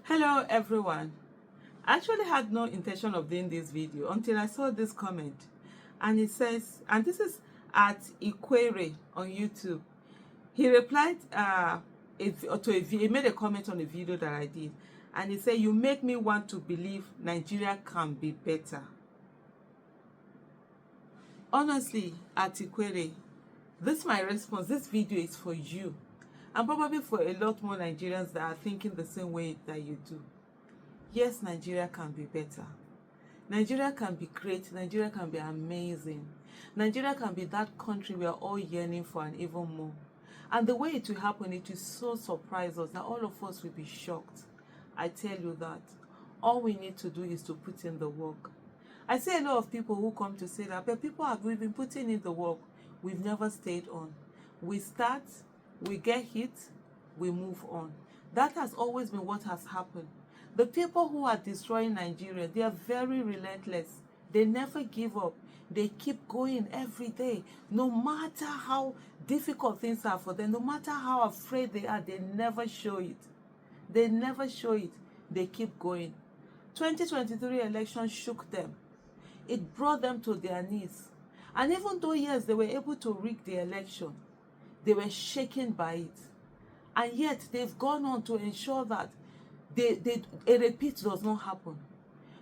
Hello everyone. I actually had no intention of doing this video until I saw this comment, and it says, and this is at Ikwere on YouTube. He replied he made a comment on a video that I did, and he said, "You make me want to believe Nigeria can be better." Honestly, at Ikwere, this my response. This video is for you, and probably for a lot more Nigerians that are thinking the same way that you do. Yes, Nigeria can be better. Nigeria can be great. Nigeria can be amazing. Nigeria can be that country we are all yearning for, and even more. And the way it will happen, it will so surprise us that all of us will be shocked. I tell you that. All we need to do is to put in the work. I see a lot of people who come to say that, but we've been putting in the work. We've never stayed on. We start, we get hit, we move on. That has always been what has happened. The people who are destroying Nigeria, they are very relentless. They never give up. They keep going every day. No matter how difficult things are for them, no matter how afraid they are, they never show it. They never show it. They keep going. 2023 election shook them. It brought them to their knees. And even though, yes, they were able to rig the election, they were shaken by it. And yet, they've gone on to ensure that a repeat does not happen.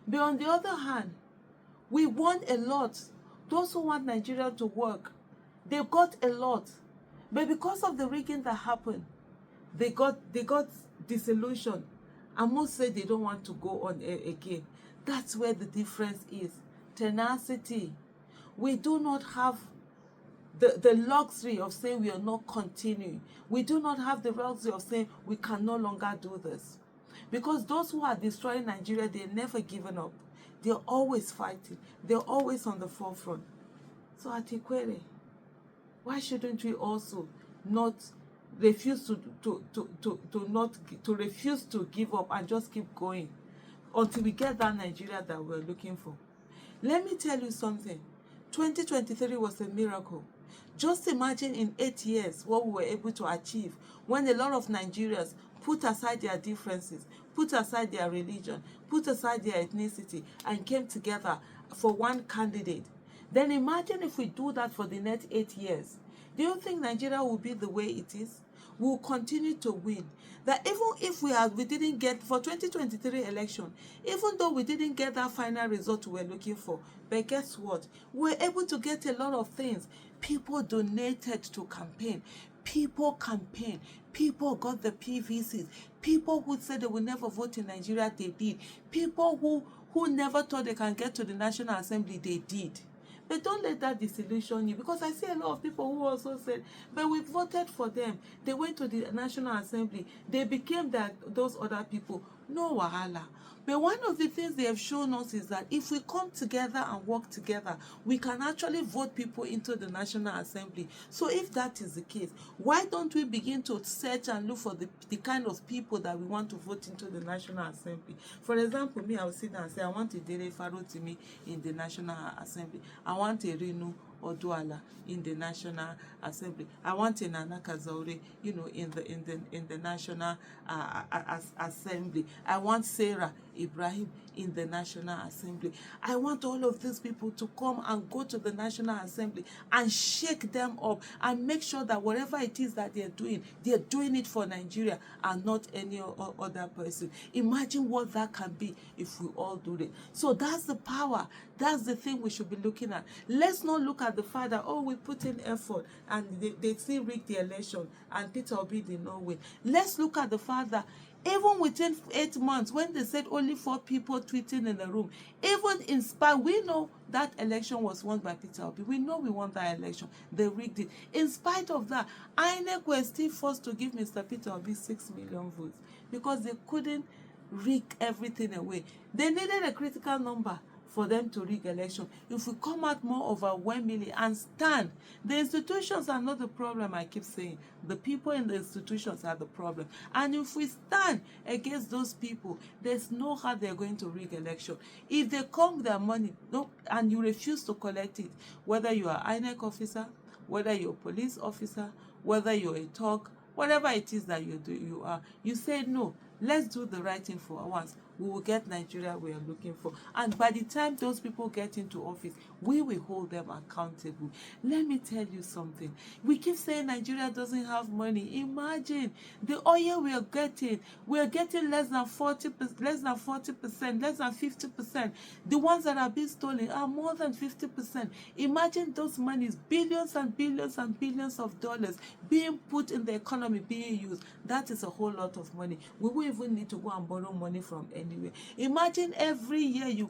But on the other hand, we want a lot. Those who want Nigeria to work, they got a lot. But because of the rigging that happened, they got disillusioned. And most say they don't want to go on again. That's where the difference is. Tenacity. We do not have the luxury of saying we are not continuing. We do not have the luxury of saying we can no longer do this. Because those who are destroying Nigeria, they're never given up. They're always fighting. They're always on the forefront. So at Ikwere, why shouldn't we also not refuse to refuse to give up and just keep going until we get that Nigeria that we're looking for? Let me tell you something. 2023 was a miracle. Just imagine in 8 years what we were able to achieve when a lot of Nigerians put aside their differences, put aside their religion, put aside their ethnicity, and came together for one candidate. Then imagine if we do that for the next 8 years. Do you think Nigeria will be the way it is? We will continue to win. That even if we didn't get, for 2023 election, even though we didn't get that final result we were looking for, but guess what? We were able to get a lot of things. People donated to campaign. People campaigned. People got the PVCs. People who said they will never vote in Nigeria, they did. People who never thought they can get to the National Assembly, they did. But don't let that disillusion you, because I see a lot of people who also said, but we voted for them. They went to the National Assembly. They became those other people. No wahala. But one of the things they have shown us is that if we come together and work together, we can actually vote people into the National Assembly. So if that is the case, why don't we begin to search and look for the kind of people that we want to vote into the National Assembly? For example, me, I will sit down and say, I want a Dele Farotimi in the National Assembly. I want a Renu Oduala in the National Assembly. I want a Nana Kazaure, in the National Assembly. I want Sarah Ibrahim in the National Assembly. I want all of these people to come and go to the National Assembly and shake them up and make sure that whatever it is that they're doing it for Nigeria and not any other person. Imagine what that can be if we all do it. So that's the power. That's the thing we should be looking at. Let's not look at the fact that, we put in effort and they still rigged the election and Peter Obi did not win. Let's look at the fact that even within 8 months, when they said only 4 people tweeting in the room, even in spite, we know that election was won by Peter Obi. We know we won that election. They rigged it. In spite of that, INEC was still forced to give Mr. Peter Obi 6 million votes because they couldn't rig everything away. They needed a critical number for them to rig election. If we come out more overwhelmingly and stand, the institutions are not the problem, I keep saying. The people in the institutions are the problem. And if we stand against those people, there's no how they're going to rig election. If they come with their money, and you refuse to collect it, whether you are INEC officer, whether you're a police officer, whether you're a talk, whatever it is that you say no, Let's do the right thing for once. We will get Nigeria we are looking for. And by the time those people get into office, we will hold them accountable. Let me tell you something. We keep saying Nigeria doesn't have money. Imagine the oil we are getting less than 40%, less than 40%, less than 50%. The ones that are being stolen are more than 50%. Imagine those monies, billions and billions and billions of dollars being put in the economy, being used. That is a whole lot of money. We won't even need to go and borrow money from anywhere. Imagine every year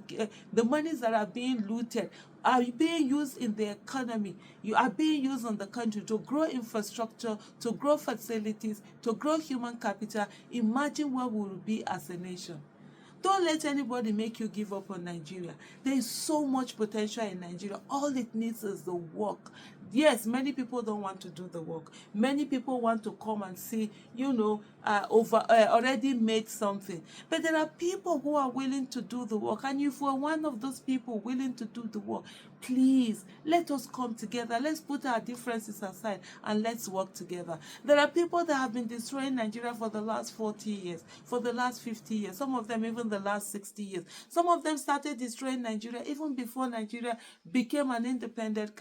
the monies that are being looted are being used in the economy. You are being used in the country to grow infrastructure, to grow facilities, to grow human capital. Imagine where we will be as a nation. Don't let anybody make you give up on Nigeria. There is so much potential in Nigeria. All it needs is the work. Yes, many people don't want to do the work. Many people want to come and see, already made something. But there are people who are willing to do the work. And if we're one of those people willing to do the work, please, let us come together. Let's put our differences aside and let's work together. There are people that have been destroying Nigeria for the last 40 years, for the last 50 years, some of them even the last 60 years. Some of them started destroying Nigeria even before Nigeria became an independent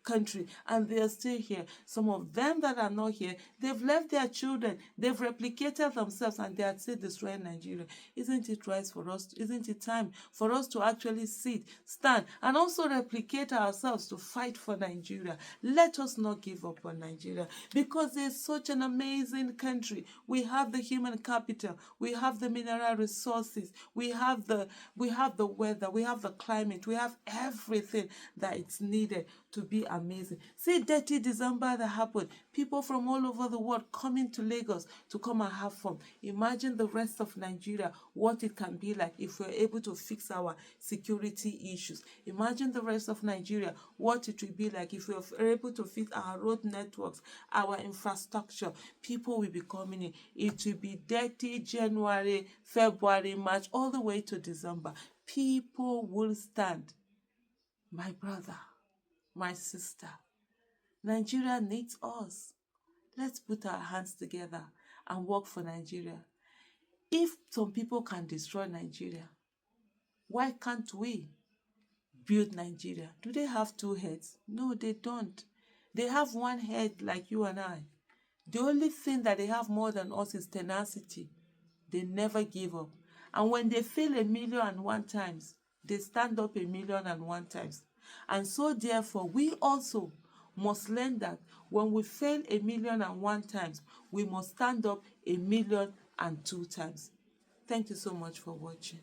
country, and they are still here. Some of them that are not here, they've left their children, they've replicated themselves, and they are still destroying Nigeria. Isn't it right for us? Isn't it time for us to actually sit, stand, and also replicate ourselves to fight for Nigeria? Let us not give up on Nigeria, because it's such an amazing country. We have the human capital, we have the mineral resources, we have the weather, we have the climate, we have everything that it's needed to be amazing. See, dirty December that happened. People from all over the world coming to Lagos to come and have fun. Imagine the rest of Nigeria, what it can be like if we're able to fix our security issues. Imagine the rest of Nigeria, what it will be like if we're able to fix our road networks, our infrastructure. People will be coming in. It will be dirty January, February, March, all the way to December. People will stand. My brother, my sister, Nigeria needs us. Let's put our hands together and work for Nigeria. If some people can destroy Nigeria, why can't we build Nigeria? Do they have two heads? No, they don't. They have one head like you and I. The only thing that they have more than us is tenacity. They never give up. And when they fail 1,000,001 times, they stand up 1,000,001 times. And so therefore, we also must learn that when we fail 1,000,001 times, we must stand up 1,000,002 times. Thank you so much for watching.